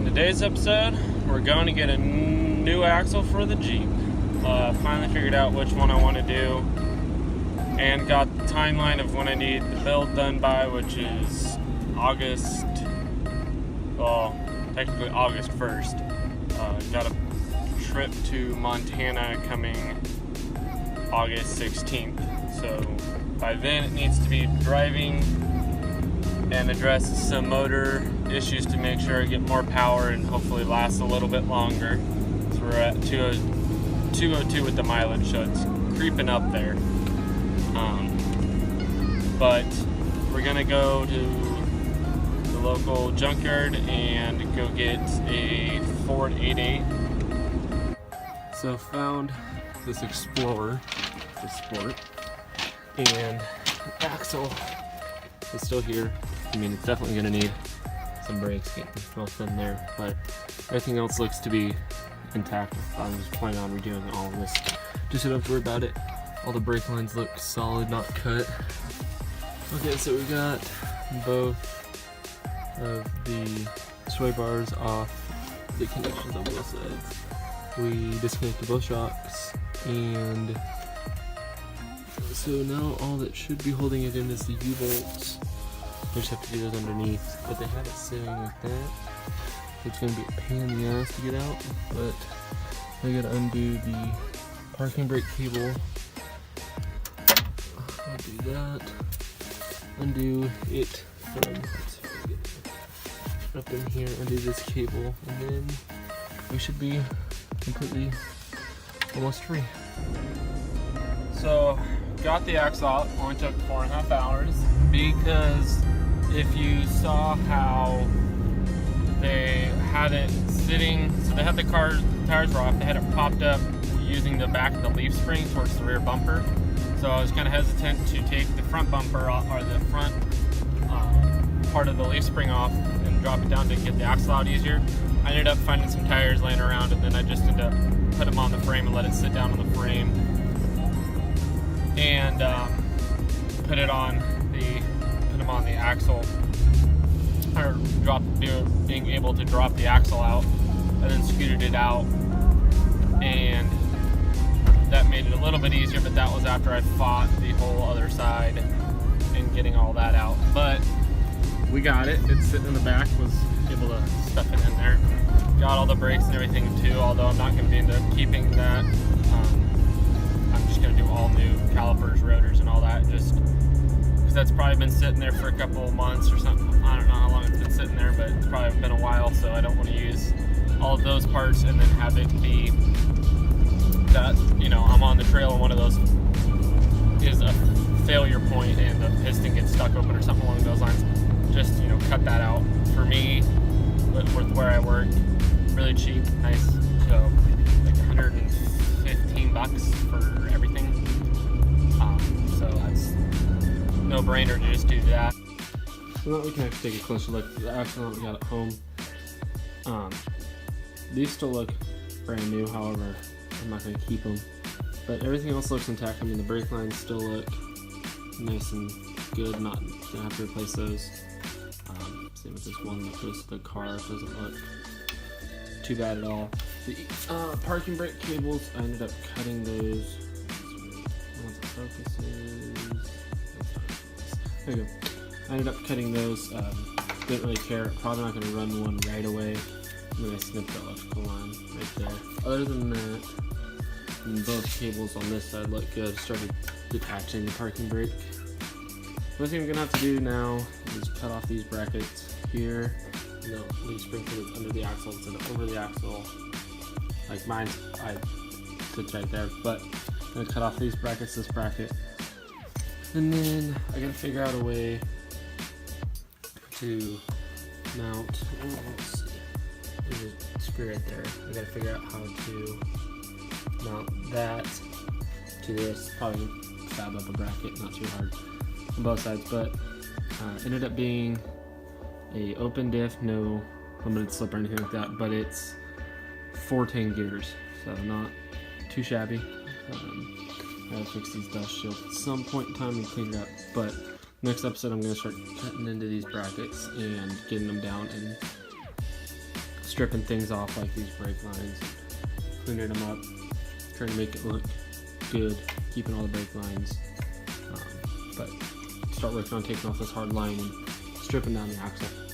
Today's episode, we're going to get a new axle for the Jeep. Finally figured out which one I want to do and got the timeline of when I need the build done by, which is technically August 1st. Got a trip to Montana coming August 16th. So by then it needs to be driving and address some motor issues to make sure I get more power and hopefully last a little bit longer. So we're at 202 with the mileage, so it's creeping up there. But we're gonna go to the local junkyard and go get a Ford 88. So found this Explorer, the Sport, and the axle is still here. I mean, it's definitely gonna need some brakes getting both in there, but everything else looks to be intact. I'm just planning on redoing all of this, just so I don't have to worry about it. All the brake lines look solid, not cut. Okay, so we got both of the sway bars off the connections on both sides. We disconnected both shocks, and so now all that should be holding it in is the U-bolts. We just have to do those underneath, but they have it sitting like that. It's going to be a pain in the ass to get out, but I got to undo the parking brake cable. I'll do that. Undo it from, let's see if I get it up in here, undo this cable, and then we should be completely almost free. So, got the axle out, only took 4.5 hours, because if you saw how they had it sitting, so they had the tires were off, they had it popped up using the back of the leaf spring towards the rear bumper. So I was kind of hesitant to take the front bumper off, or the front part of the leaf spring off and drop it down to get the axle out easier. I ended up finding some tires laying around, and then I just ended up put them on the frame and let it sit down on the frame, and put them on the axle, or being able to drop the axle out, and then scooted it out, and that made it a little bit easier, but that was after I fought the whole other side and getting all that out. But we got it. It's sitting in the back, was able to stuff it in there. Got all the brakes and everything too, although I'm not going to be into keeping that. I'm just going to do all new calipers, rotors, and all that, just because that's probably been sitting there for a couple of months or something. I don't know how long it's been sitting there, but it's probably been a while, so I don't want to use all of those parts and then have it be that, I'm on the trail and one of those is a failure point and the piston gets stuck open or something along those lines. Just, cut that out. For me, with where I work, really cheap, nice, so like $115 for everything. So that's no brainer to just do that. So now we can actually take a closer look at the axle that we got at home. These still look brand new, however, I'm not going to keep them. But everything else looks intact. I mean, the brake lines still look nice and good, not going to have to replace those. Same with this one that goes to the car, it doesn't look too bad at all. The parking brake cables, I ended up cutting those. Once it focuses, there you go. I ended up cutting those, didn't really care, probably not going to run one right away. And then I snipped the electrical line right there. Other than that, both cables on this side look good. Started detaching the parking brake. The only thing I'm going to have to do now is cut off these brackets here. Leaf spring is under the axle instead of over the axle. Like mine, sits right there. But I'm going to cut off these brackets, this bracket. And then I got to figure out a way to mount, let's see, there's a screw right there. I got to figure out how to mount that to this. Probably fab up a bracket, not too hard on both sides, but ended up being a open diff, no limited slip or anything like that, but it's 14 gears, so not too shabby. I gotta fix these dust shields at some point in time and clean it up, but next episode I'm going to start cutting into these brackets and getting them down and stripping things off like these brake lines, cleaning them up, trying to make it look good, keeping all the brake lines, but start working on taking off this hard line and stripping down the axle.